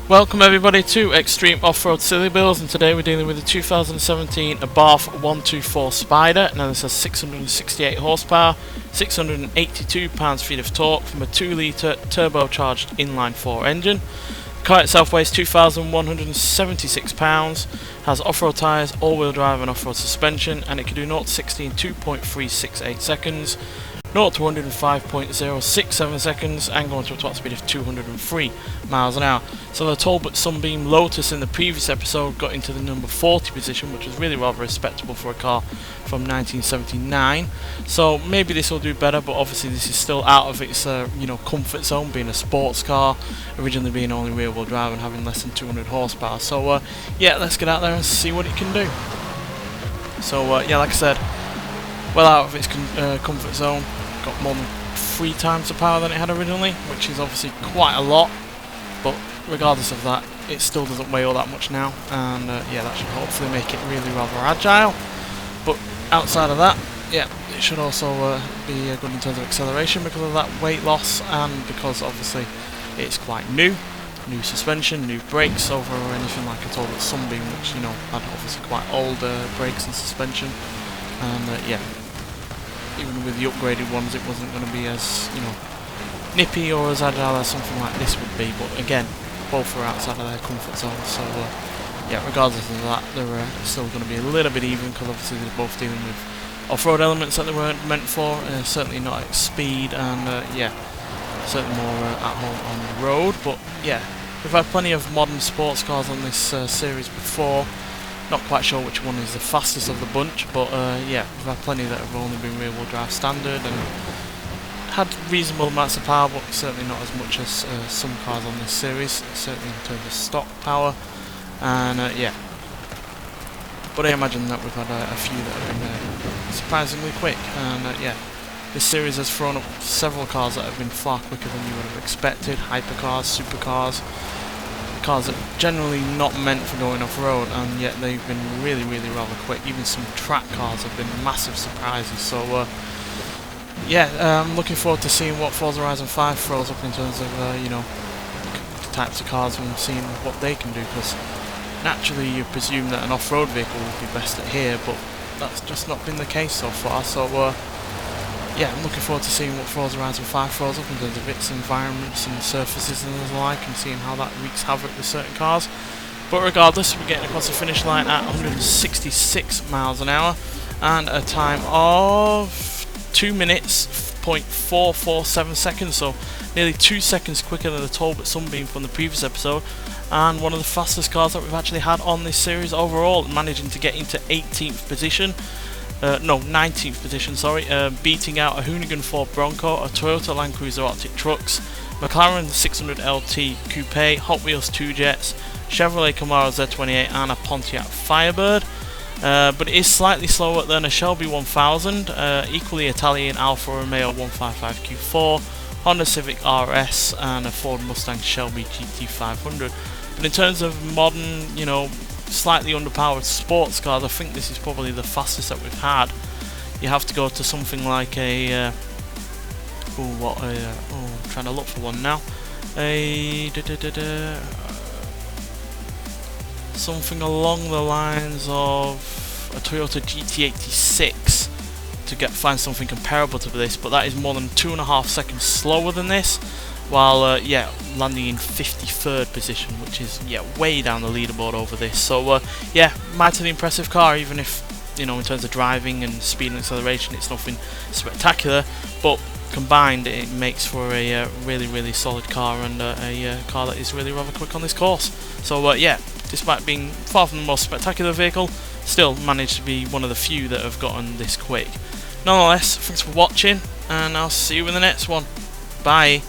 Welcome everybody to Extreme Off-Road Silly Bills, and today we're dealing with the 2017 Abarth 124 Spider. Now this has 668 horsepower, 682 pounds-feet of torque from a 2-litre turbocharged inline-4 engine. The car itself weighs 2,176 pounds, has off-road tyres, all-wheel drive and off-road suspension, and it can do 0 to 60 in 2.368 seconds. 0 to 105.067 seconds and going to a top speed of 203 miles an hour. So the Talbot Sunbeam Lotus in the previous episode got into the number 40 position, which was really rather respectable for a car from 1979. So maybe this will do better, but obviously this is still out of its comfort zone, being a sports car, originally being only rear-wheel drive and having less than 200 horsepower. So yeah, let's get out there and see what it can do. So yeah, like I said, well out of its comfort zone. Got more than 3 times the power than it had originally, which is obviously quite a lot, but regardless of that, it still doesn't weigh all that much now, and yeah, that should hopefully make it really rather agile. But outside of that, yeah, it should also be good in terms of acceleration because of that weight loss, and because obviously it's quite new suspension, new brakes over anything like a Talbot Sunbeam, which had obviously quite old brakes and suspension, and yeah, even with the upgraded ones it wasn't going to be as nippy or as agile as something like this would be, but again, both are outside of their comfort zone, so yeah, regardless of that, they're still going to be a little bit even, because obviously they're both dealing with off-road elements that they weren't meant for, certainly not at speed, and yeah, certainly more at home on the road. But yeah, we've had plenty of modern sports cars on this series before. Not quite sure which one is the fastest of the bunch, but yeah, we've had plenty that have only been rear-wheel drive standard and had reasonable amounts of power, but certainly not as much as some cars on this series, certainly in terms of stock power, and yeah. But I imagine that we've had a few that have been surprisingly quick, and yeah, this series has thrown up several cars that have been far quicker than you would have expected, hypercars, supercars, cars that are generally not meant for going off-road, and yet they've been really rather quick. Even some track cars have been massive surprises, so yeah, I'm looking forward to seeing what Forza Horizon 5 throws up in terms of the types of cars and seeing what they can do, because naturally you presume that an off-road vehicle would be best at here, but that's just not been the case so far. So yeah, I'm looking forward to seeing what Forza Horizon 5 throws up in terms of its environments and surfaces and the like, and seeing how that wreaks havoc with certain cars. But regardless, we're getting across the finish line at 166 miles an hour and a time of 2 minutes, 0.447 seconds, so nearly 2 seconds quicker than the Talbot Sunbeam from the previous episode, and one of the fastest cars that we've actually had on this series overall, managing to get into 18th position. No, 19th position, sorry, beating out a Hoonigan Ford Bronco, a Toyota Land Cruiser Arctic Trucks, McLaren 600 LT Coupe, Hot Wheels 2 Jets, Chevrolet Camaro Z28 and a Pontiac Firebird. But it is slightly slower than a Shelby 1000, equally Italian Alfa Romeo 155 Q4, Honda Civic RS and a Ford Mustang Shelby GT500. But in terms of modern, slightly underpowered sports cars, I think this is probably the fastest that we've had. You have to go to something like a I'm trying to look for one now. Something along the lines of a Toyota GT86 to find something comparable to this, but that is more than 2.5 seconds slower than this, while yeah, landing in 53rd position, which is way down the leaderboard over this. So yeah, mightily impressive car, even if in terms of driving and speed and acceleration it's nothing spectacular, but combined it makes for a really solid car, and a car that is really rather quick on this course. So yeah, despite being far from the most spectacular vehicle, still managed to be one of the few that have gotten this quick. Nonetheless, thanks for watching, and I'll see you in the next one. Bye.